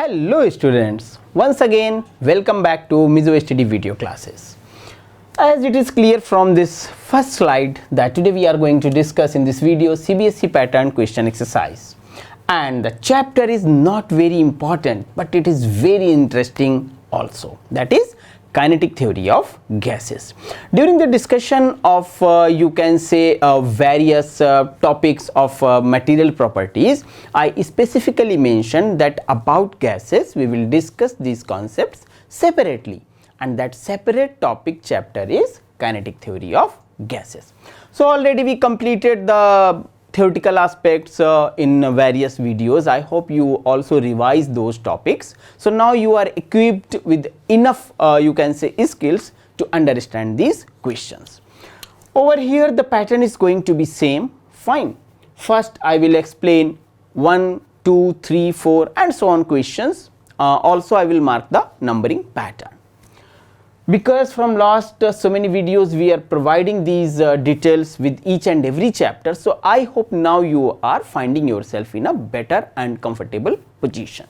Hello students, once again welcome back to Mizo STD video classes. As it is clear from this first slide that today we are going to discuss in this video CBSE pattern question exercise, and the chapter is not very important but it is very interesting also, that is kinetic theory of gases. During the discussion of you can say various topics of material properties, I specifically mentioned that about gases we will discuss these concepts separately, and that separate topic chapter is kinetic theory of gases. So already we completed the theoretical aspects in various videos. I hope you also revise those topics. So now you are equipped with enough you can say skills to understand these questions. Over here the pattern is going to be same. Fine. First I will explain 1, 2, 3, 4 and so on questions. Also I will mark the numbering pattern. Because from last so many videos we are providing these details with each and every chapter, so I hope now you are finding yourself in a better and comfortable position.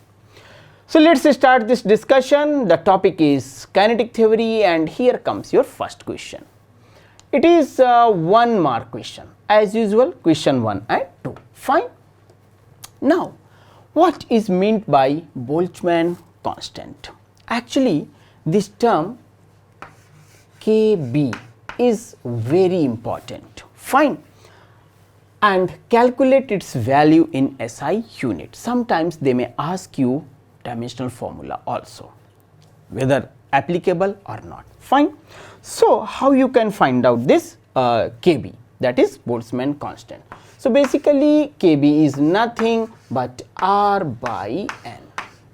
So let's start this discussion. The topic is kinetic theory and here comes your first question. It is 1 mark question as usual, question 1 and 2. Fine. Now what is meant by Boltzmann constant? Actually this term Kb is very important. Fine. And calculate its value in SI unit. Sometimes they may ask you dimensional formula also, whether applicable or not. Fine. So how you can find out this Kb, that is Boltzmann constant. So basically Kb is nothing but R by N.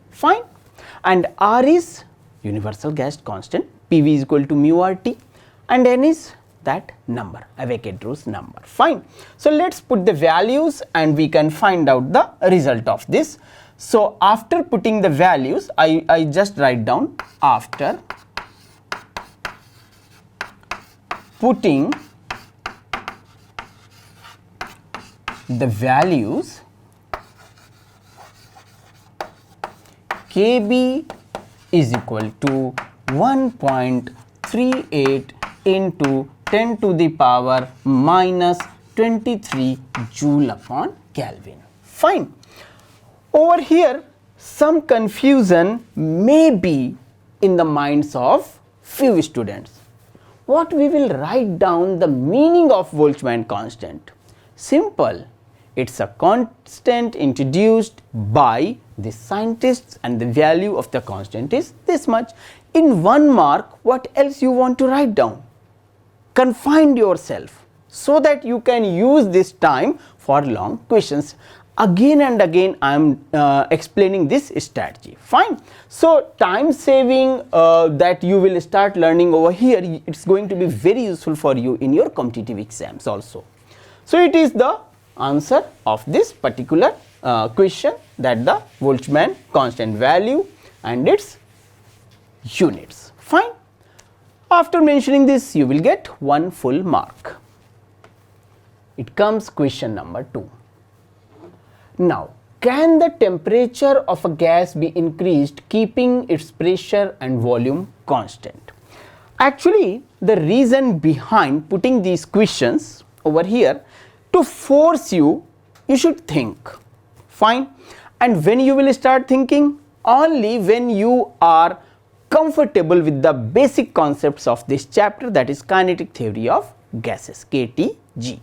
Fine. And R is universal gas constant, PV is equal to mu RT, and N is that number, Avogadro's number. Fine. So let's put the values and we can find out the result of this. So after putting the values, I just write down after putting the values, Kb is equal to 1.38 into 10 to the power minus 23 joule upon Kelvin. Fine. Over here some confusion may be in the minds of few students. What we will write down the meaning of Boltzmann constant? Simple. It's a constant introduced by the scientists and the value of the constant is this much. In 1 mark, what else you want to write down? Confine yourself so that you can use this time for long questions. Again and again I am explaining this strategy. Fine. So time saving that you will start learning over here, it's going to be very useful for you in your competitive exams also. So it is the answer of this particular question, that the Boltzmann constant value and its units. Fine. After mentioning this you will get 1 full mark. It comes question number 2. Now can the temperature of a gas be increased keeping its pressure and volume constant? Actually the reason behind putting these questions over here, to force you should think. Fine. And when you will start thinking? Only when you are comfortable with the basic concepts of this chapter, that is kinetic theory of gases, KTG.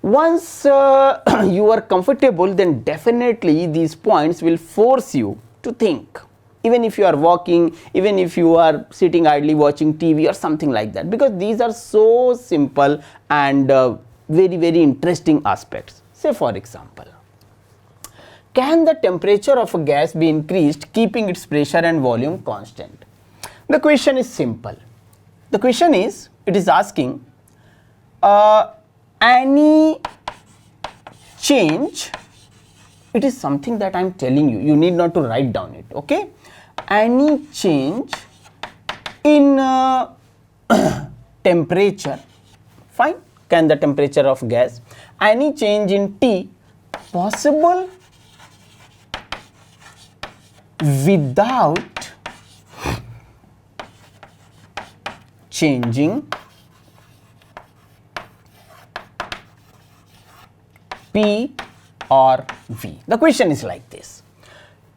Once you are comfortable, then definitely these points will force you to think, even if you are walking, even if you are sitting idly watching TV or something like that, because these are so simple and very interesting aspects. Say for example, can the temperature of a gas be increased keeping its pressure and volume constant? The question is simple. The question is, it is asking any change, it is something that I am telling you, you need not to write down it, okay? Any change in temperature, fine. Can the temperature of gas, any change in T possible without changing P or V. The question is like this.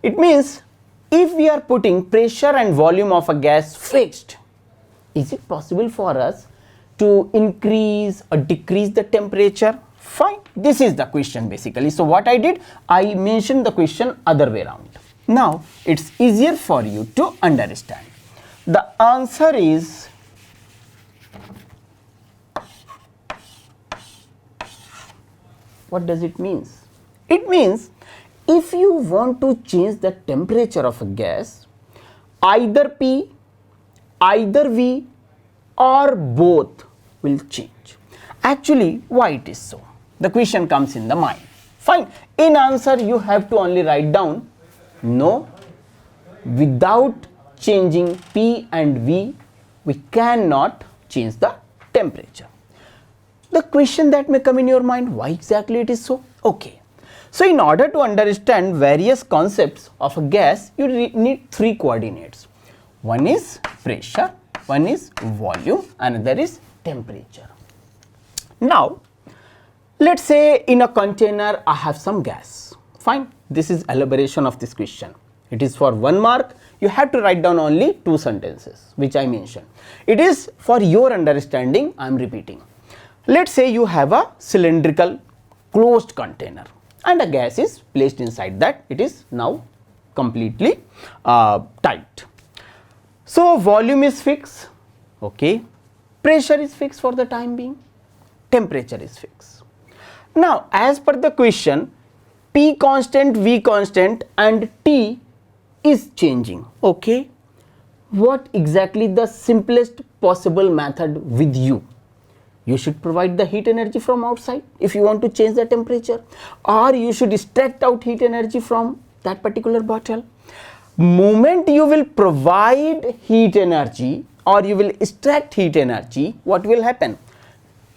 It means if we are putting pressure and volume of a gas fixed, is it possible for us to increase or decrease the temperature? Fine. This is the question basically. So what I did, I mentioned the question other way around. Now it's easier for you to understand. The answer is what does it mean? It means if you want to change the temperature of a gas, either P, either V or both will change. Actually, why it is so? The question comes in the mind. Fine. In answer, you have to only write down no, without changing P and V, we cannot change the temperature. The question that may come in your mind, why exactly it is so? Okay. So in order to understand various concepts of a gas, you need three coordinates. One is pressure, one is volume, another is temperature. Now, let's say in a container I have some gas. Fine. This is elaboration of this question. It is for 1 mark. You have to write down only 2 sentences which I mentioned. It is for your understanding, I am repeating. Let's say you have a cylindrical closed container and a gas is placed inside that. It is now completely tight. So volume is fixed, okay. Pressure is fixed for the time being. Temperature is fixed. Now as per the question, P constant, V constant and T is changing, okay. What exactly the simplest possible method with you? You should provide the heat energy from outside if you want to change the temperature, or you should extract out heat energy from that particular bottle. Moment you will provide heat energy or you will extract heat energy, what will happen?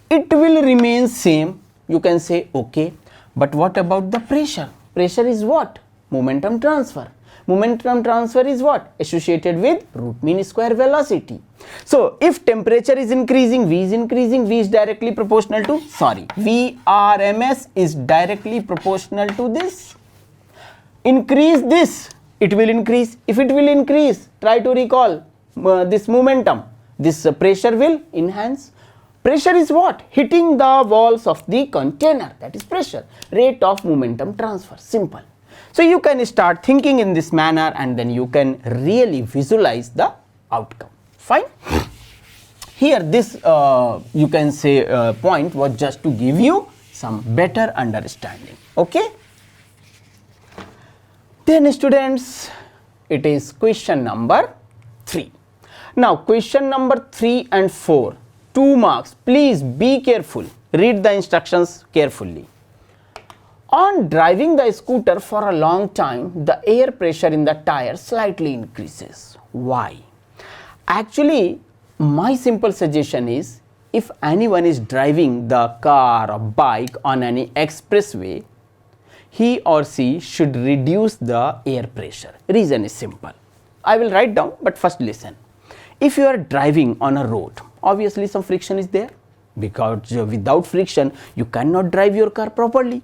It will remain same. You can say okay, but what about the pressure? Pressure is what? Momentum transfer. Momentum transfer is what? Associated with root mean square velocity. So if temperature is increasing, V is increasing, V is directly proportional to, Vrms is directly proportional to this. Increase this, it will increase. If it will increase, try to recall this momentum. This pressure will enhance. Pressure is what? Hitting the walls of the container, that is pressure. Rate of momentum transfer, simple. So you can start thinking in this manner and then you can really visualize the outcome. Fine. Here this you can say point was just to give you some better understanding. Okay. Then students, it is question number 3. Now question number 3 and 4, 2 marks. Please be careful. Read the instructions carefully. On driving the scooter for a long time, the air pressure in the tire slightly increases. Why? Actually, my simple suggestion is, if anyone is driving the car or bike on any expressway, he or she should reduce the air pressure. Reason is simple. I will write down, but first listen. If you are driving on a road, obviously some friction is there, because without friction you cannot drive your car properly.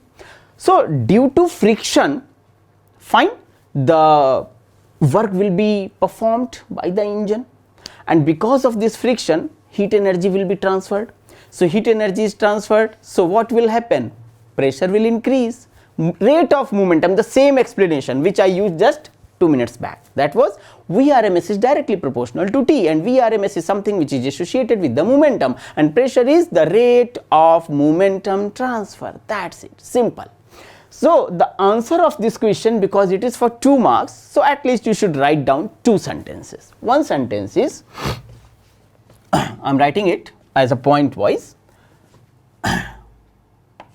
So due to friction, fine, the work will be performed by the engine, and because of this friction heat energy will be transferred. So heat energy is transferred, so what will happen? Pressure will increase. Rate of momentum, the same explanation which I used just 2 minutes back, that was Vrms is directly proportional to T, and Vrms is something which is associated with the momentum, and pressure is the rate of momentum transfer. That's it, simple. So the answer of this question, because it is for 2 marks, so at least you should write down 2 sentences. One sentence is, I am writing it as a point wise.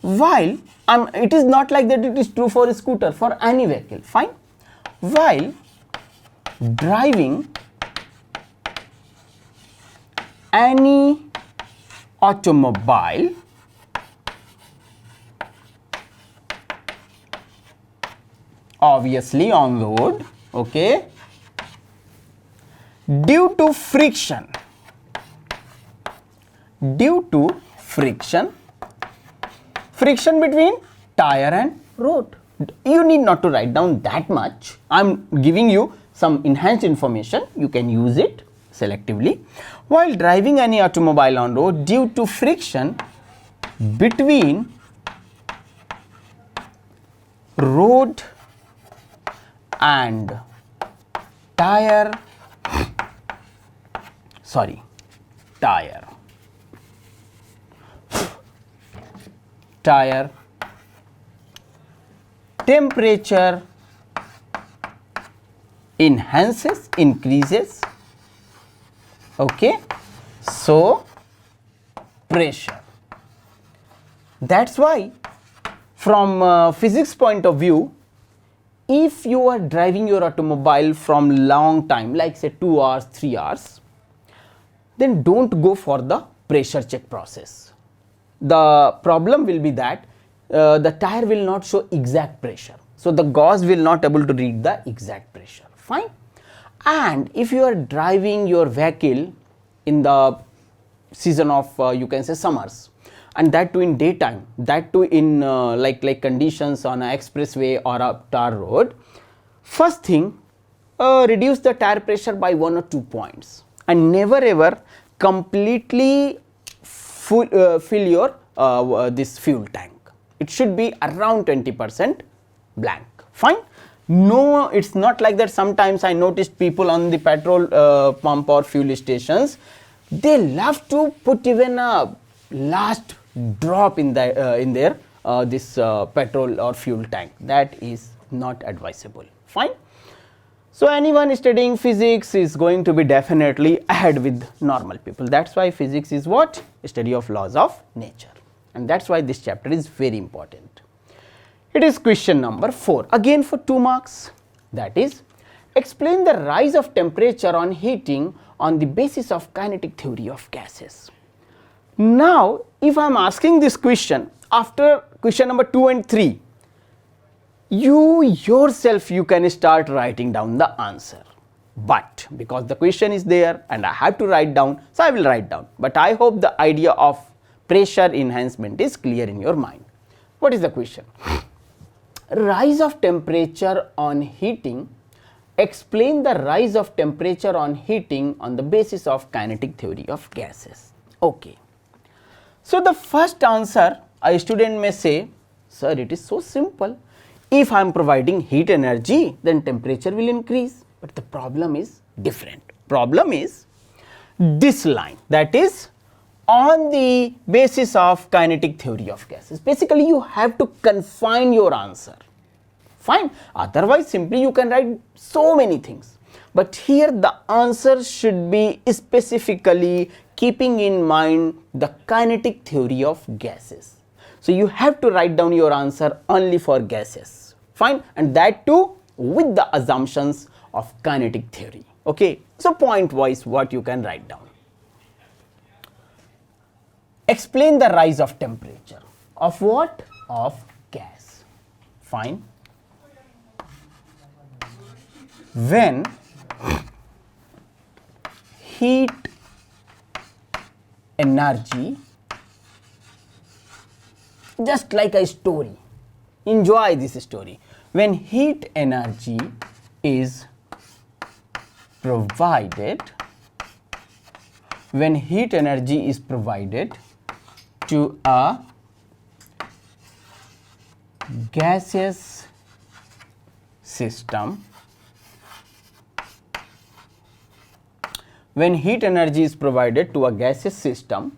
While it is not like that it is true for a scooter, for any vehicle, fine. While driving any automobile, obviously on road, okay, due to friction, friction between tire and road. You need not to write down that much. I'm giving you some enhanced information. You can use it selectively. While driving any automobile on road, due to friction between road and tire, temperature increases, okay, so pressure. That's why from physics point of view, if you are driving your automobile from long time, like say 2 hours, 3 hours, then don't go for the pressure check process. The problem will be that the tire will not show exact pressure. So the gauge will not able to read the exact pressure. Fine. And if you are driving your vehicle in the season of you can say summers, and that too in daytime, that too in like conditions on an expressway or a tar road, first thing, reduce the tire pressure by 1 or 2 points, and never ever completely fill your this fuel tank. It should be around 20% blank. Fine. No, it's not like that. Sometimes I noticed people on the petrol pump or fuel stations, they love to put even a last drop in their this petrol or fuel tank. That is not advisable. Fine. So anyone studying physics is going to be definitely ahead with normal people. That's why physics is what? Study of laws of nature, and that's why this chapter is very important. It is question number 4, again for 2 marks. That is, explain the rise of temperature on heating on the basis of kinetic theory of gases. Now, if I am asking this question after question number 2 and 3, you yourself you can start writing down the answer. But because the question is there and I have to write down, so I will write down. But I hope the idea of pressure enhancement is clear in your mind. What is the question? Rise of temperature on heating. Explain the rise of temperature on heating on the basis of kinetic theory of gases. Okay. So the first answer, a student may say, sir, it is so simple. If I am providing heat energy, then temperature will increase. But the problem is different. Problem is this line, that is on the basis of kinetic theory of gases. Basically, you have to confine your answer. Fine. Otherwise, simply you can write so many things. But here the answer should be specifically keeping in mind the kinetic theory of gases. So you have to write down your answer only for gases. Fine. And that too with the assumptions of kinetic theory. Okay. So point wise, what you can write down. Explain the rise of temperature. Of what? Of gas. Fine. When heat energy, just like a story, enjoy this story. When heat energy is provided, to a gaseous system, when heat energy is provided to a gaseous system,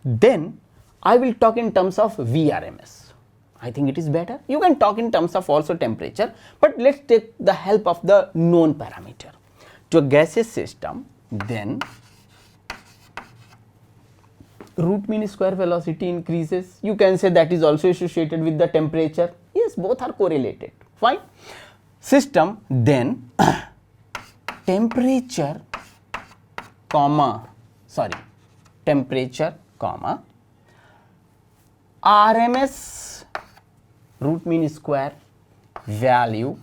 then I will talk in terms of VRMS. I think it is better. You can talk in terms of also temperature, but let's take the help of the known parameter. To a gaseous system, then root mean square velocity increases. You can say that is also associated with the temperature. Yes, both are correlated. Fine. System, then temperature, RMS root mean square value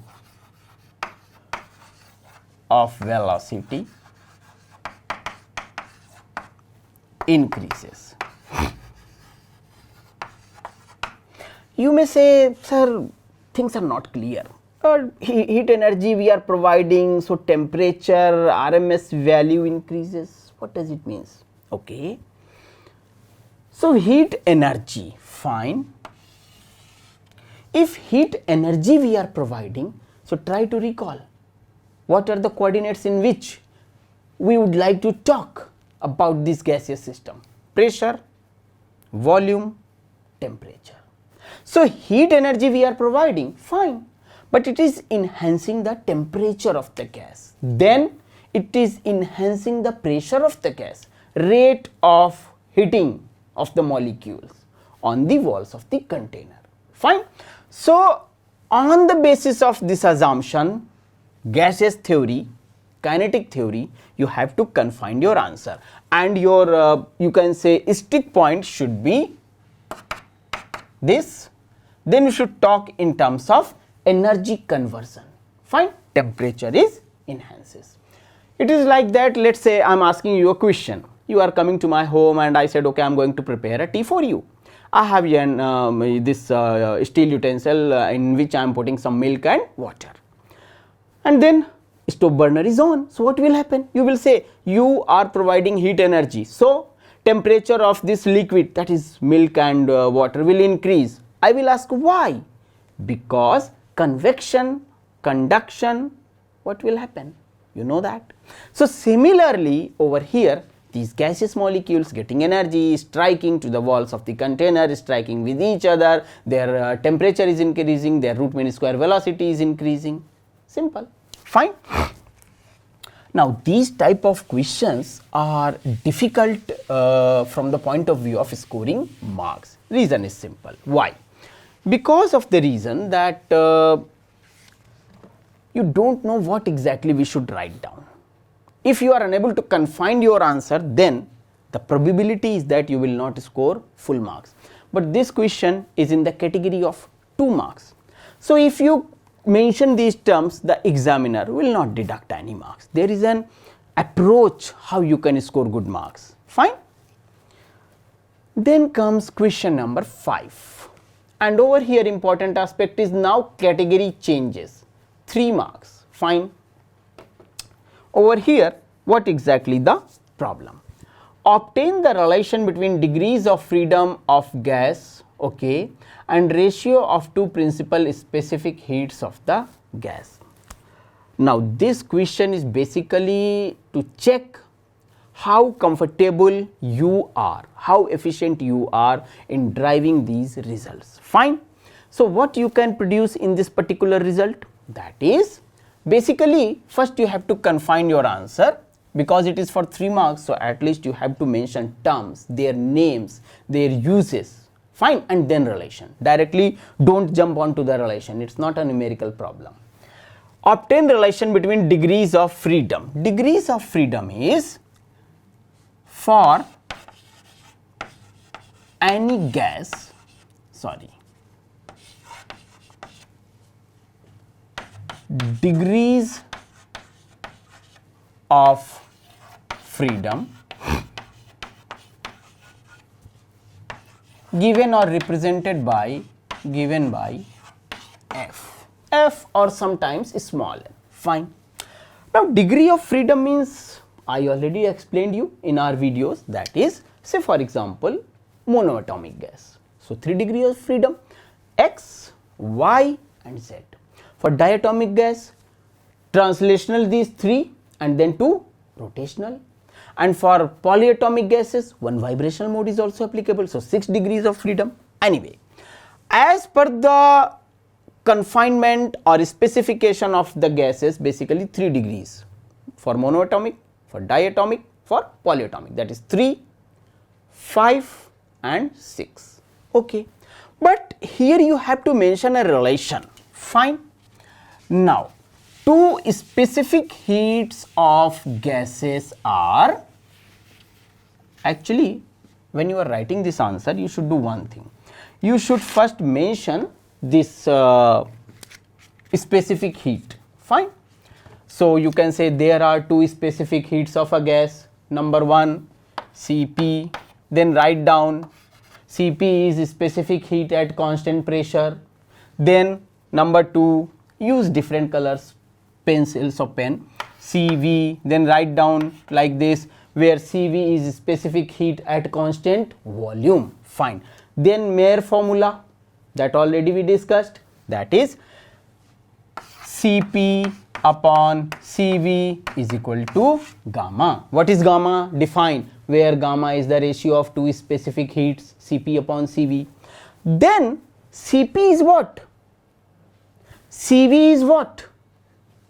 of velocity increases. You may say, sir, things are not clear. Heat energy we are providing, so temperature RMS value increases. What does it mean? Okay. So heat energy, fine. If heat energy we are providing, so try to recall what are the coordinates in which we would like to talk about this gaseous system: pressure, volume, temperature. So heat energy we are providing, fine, but it is enhancing the temperature of the gas. Then it is enhancing the pressure of the gas, rate of heating of the molecules on the walls of the container. Fine. So on the basis of this assumption, gaseous theory, kinetic theory, you have to confine your answer, and your you can say stick point should be this. Then you should talk in terms of energy conversion. Fine. Temperature is enhances. It is like that. Let's say I am asking you a question. You are coming to my home and I said, okay, I am going to prepare a tea for you. I have this steel utensil in which I am putting some milk and water, and then stove burner is on. So what will happen? You will say you are providing heat energy, so temperature of this liquid, that is milk and water, will increase. I will ask why? Because convection, conduction, what will happen? You know that. So similarly over here, these gaseous molecules getting energy, striking to the walls of the container, striking with each other, their temperature is increasing, their root mean square velocity is increasing. Simple. Fine. Now these type of questions are difficult from the point of view of scoring marks. Reason is simple. Why? Because of the reason that you don't know what exactly we should write down. If you are unable to confine your answer, then the probability is that you will not score full marks. But this question is in the category of 2 marks. So if you mention these terms, the examiner will not deduct any marks. There is an approach how you can score good marks. Fine. Then comes question number 5. And over here important aspect is now category changes. 3 marks. Fine. Over here, what exactly the problem? Obtain the relation between degrees of freedom of gas, okay, and ratio of 2 principal specific heats of the gas. Now this question is basically to check how comfortable you are, how efficient you are in driving these results. Fine. So what you can produce in this particular result? That is, basically first you have to confine your answer, because it is for 3 marks, so at least you have to mention terms, their names, their uses. Fine. And then relation. Directly don't jump onto the relation, it is not a numerical problem. Obtain relation between degrees of freedom. Degrees of freedom is for any gas, degrees of freedom given or represented by f or sometimes small n. Fine. Now degree of freedom means, I already explained you in our videos, that is, say for example monoatomic gas. So 3 degrees of freedom, x, y and z. For diatomic gas, translational these 3 and then 2 rotational, and for polyatomic gases 1 vibrational mode is also applicable, so 6 degrees of freedom. Anyway, as per the confinement or specification of the gases, basically 3 degrees for monoatomic, for diatomic, for polyatomic, that is 3, 5 and 6. Okay. But here you have to mention a relation. Fine. Now 2 specific heats of gases are, actually when you are writing this answer you should do one thing. You should first mention this specific heat. Fine. So you can say there are two specific heats of a gas. Number one, Cp, then write down Cp is specific heat at constant pressure. Then number two, use different colors, pencils or pen, Cv, then write down like this, where Cv is specific heat at constant volume. Fine. Then Mayer formula, that already we discussed, that is Cp upon Cv is equal to gamma. What is gamma? Define, where gamma is the ratio of two specific heats, Cp upon Cv. Then Cp is what? Cv is what?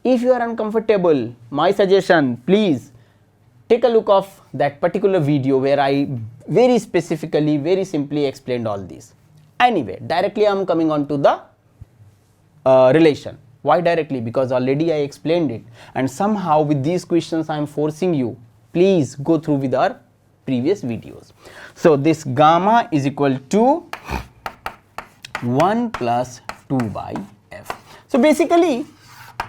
If you are uncomfortable, my suggestion, please take a look of that particular video where I very specifically, very simply explained all this. Anyway, directly I am coming on to the relation. Why directly? Because already I explained it, and somehow with these questions I am forcing you, please go through with our previous videos. So this gamma is equal to 1 plus 2 by f. So basically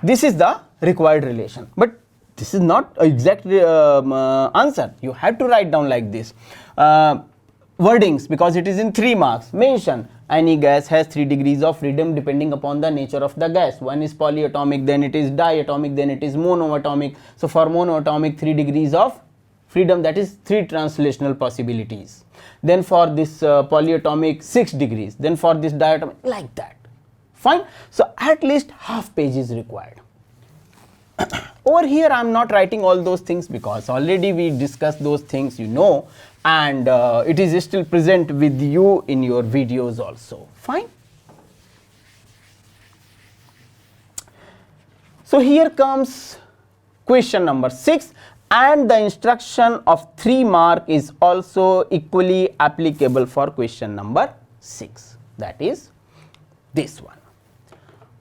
this is the required relation, but this is not an exact answer. You have to write down like this. Wordings, because it is in 3 marks. Mention any gas has 3 degrees of freedom depending upon the nature of the gas. One is polyatomic, then it is diatomic, then it is monoatomic. So for monoatomic, 3 degrees of freedom, that is 3 translational possibilities. Then for this polyatomic, 6 degrees. Then for this diatomic, like that. Fine. So at least half page is required. Over here I am not writing all those things because already we discussed those things, you know, and it is still present with you in your videos also. Fine. So here comes question number 6, and the instruction of 3 mark is also equally applicable for question number 6, that is this one.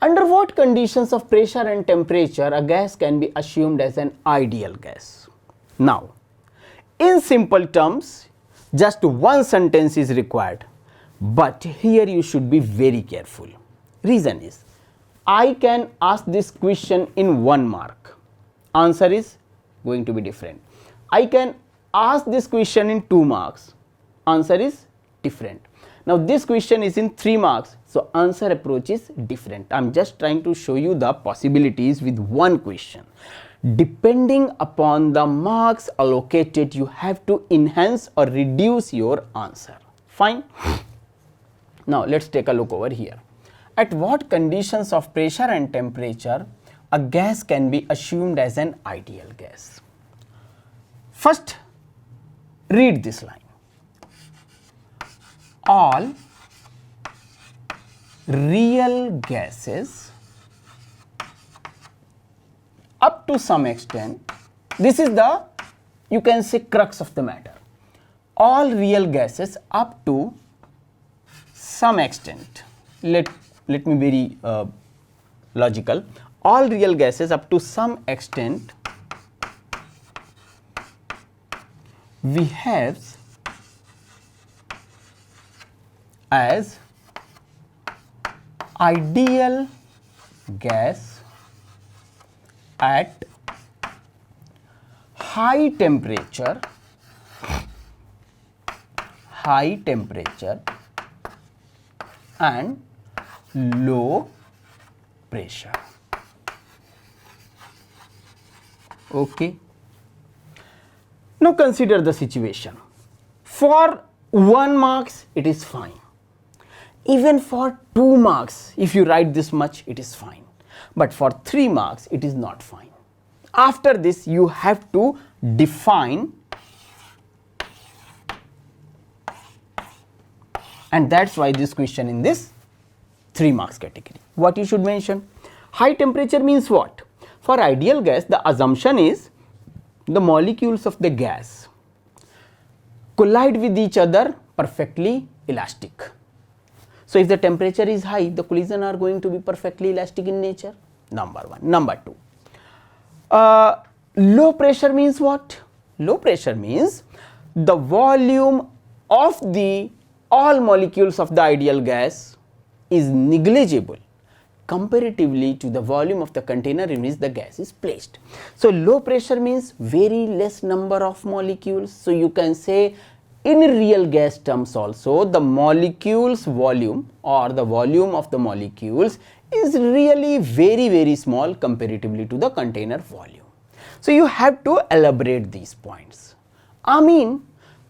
Under what conditions of pressure and temperature a gas can be assumed as an ideal gas? Now, in simple terms, just one sentence is required, but here you should be very careful. Reason is, I can ask this question in 1 mark. Answer is going to be different. I can ask this question in 2 marks. Answer is different. Now this question is in 3 marks, so answer approach is different. I am just trying to show you the possibilities with one question. Depending upon the marks allocated, you have to enhance or reduce your answer. Fine. Now let's take a look over here. At what conditions of pressure and temperature a gas can be assumed as an ideal gas? First, read this line. All real gases up to some extent, this is the, you can say, crux of the matter. All real gases up to some extent, let me be very logical, all real gases up to some extent behaves as ideal gas at high temperature and low pressure. Okay. Now consider the situation. For 1 marks it is fine. Even for 2 marks, if you write this much, it is fine. But for 3 marks, it is not fine. After this, you have to define, and that's why this question in this 3 marks category. What you should mention? High temperature means what? For ideal gas, the assumption is the molecules of the gas collide with each other perfectly elastic. So if the temperature is high, the collision are going to be perfectly elastic in nature. Number 1. Number 2. Low pressure means what? Low pressure means the volume of the all molecules of the ideal gas is negligible comparatively to the volume of the container in which the gas is placed. So low pressure means very less number of molecules. So you can say in real gas terms also, the molecules volume or the volume of the molecules is really very small comparatively to the container volume. So you have to elaborate these points. I mean,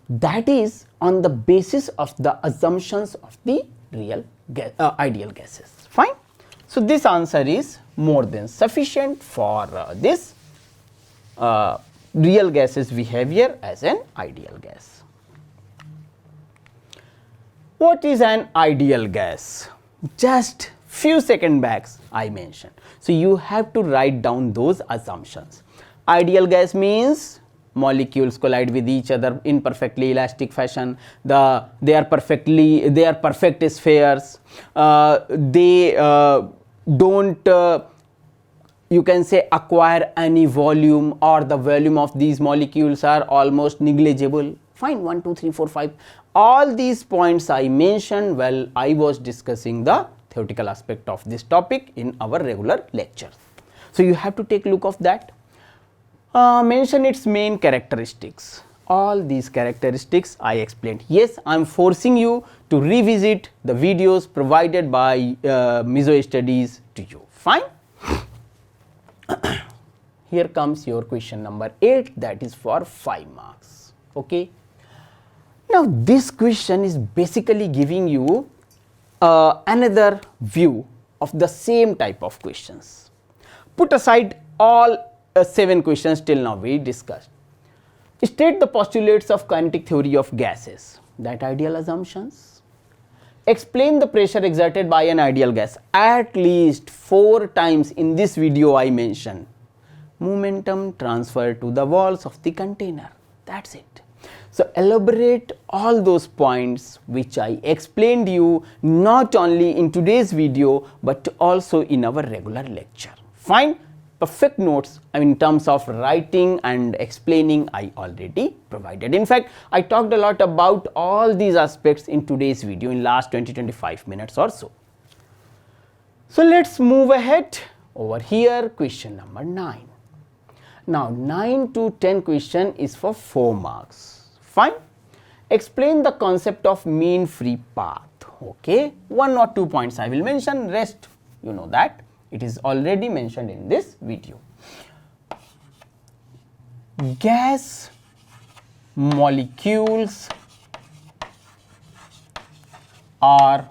that is on the basis of the assumptions of the real gas, ideal gases. Fine. So this answer is more than sufficient for this real gases behavior as an ideal gas. What is an ideal gas? Just few seconds back I mentioned. So you have to write down those assumptions. Ideal gas means molecules collide with each other in perfectly elastic fashion. They are perfect spheres. They don't you can say acquire any volume, or the volume of these molecules are almost negligible. Fine, 1, 2, 3, 4, 5. All these points I mentioned while I was discussing the theoretical aspect of this topic in our regular lectures. So you have to take a look of that. Mention its main characteristics. All these characteristics I explained. Yes, I am forcing you to revisit the videos provided by Mizo Studies to you. Fine. Here comes your question number 8, that is for 5 marks. Okay. Now this question is basically giving you another view of the same type of questions. Put aside all 7 questions till now we discussed. State the postulates of kinetic theory of gases, that ideal assumptions. Explain the pressure exerted by an ideal gas. At least 4 times in this video I mentioned momentum transfer to the walls of the container. That's it. So elaborate all those points which I explained you not only in today's video but also in our regular lecture. Fine. Perfect notes in terms of writing and explaining I already provided. In fact, I talked a lot about all these aspects in today's video in last 20-25 minutes or so. So let's move ahead. Over here, question number 9. Now 9 to 10 question is for 4 marks. Fine. Explain the concept of mean free path. Okay, 1 or 2 points I will mention, rest you know that. It is already mentioned in this video. Gas molecules are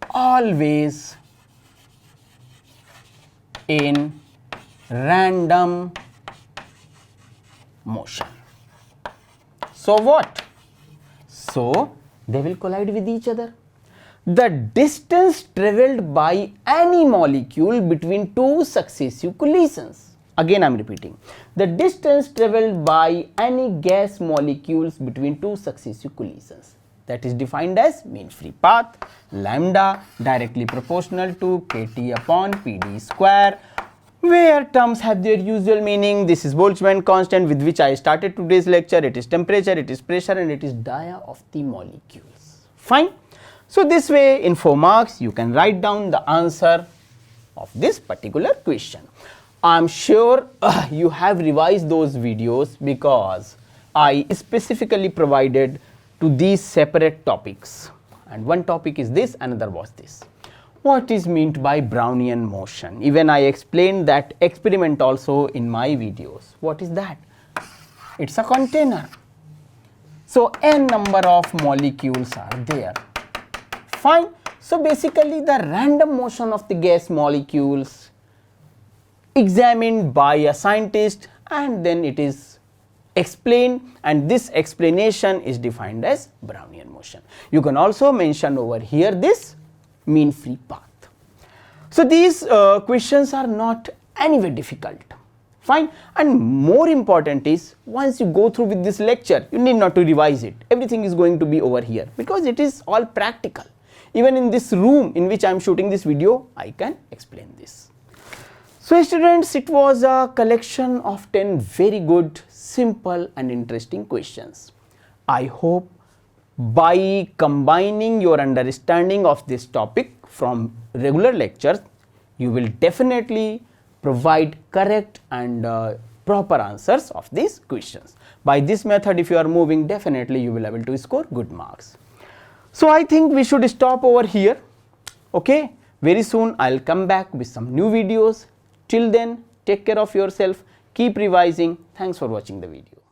always in random motion. So what? So they will collide with each other. The distance travelled by any molecule between 2 successive collisions. Again I am repeating. The distance travelled by any gas molecules between 2 successive collisions. That is defined as mean free path, lambda directly proportional to kT upon PD square, where terms have their usual meaning. This is Boltzmann constant with which I started today's lecture. It is temperature, it is pressure, and it is dia of the molecules. Fine. So this way in 4 marks you can write down the answer of this particular question. I am sure you have revised those videos because I specifically provided to these separate topics, and one topic is this, another was this. What is meant by Brownian motion? Even I explained that experiment also in my videos. What is that? It's a container. So n number of molecules are there. Fine. So basically the random motion of the gas molecules examined by a scientist, and then it is explained, and this explanation is defined as Brownian motion. You can also mention over here this mean free path. So these questions are not anyway difficult. Fine. And more important is, once you go through with this lecture, you need not to revise it. Everything is going to be over here because it is all practical. Even in this room in which I am shooting this video, I can explain this. So students, it was a collection of 10 very good, simple and interesting questions. I hope by combining your understanding of this topic from regular lectures, you will definitely provide correct and proper answers of these questions. By this method, if you are moving, definitely you will be able to score good marks. So I think we should stop over here. Okay, very soon I'll come back with some new videos. Till then, take care of yourself, keep revising. Thanks for watching the video.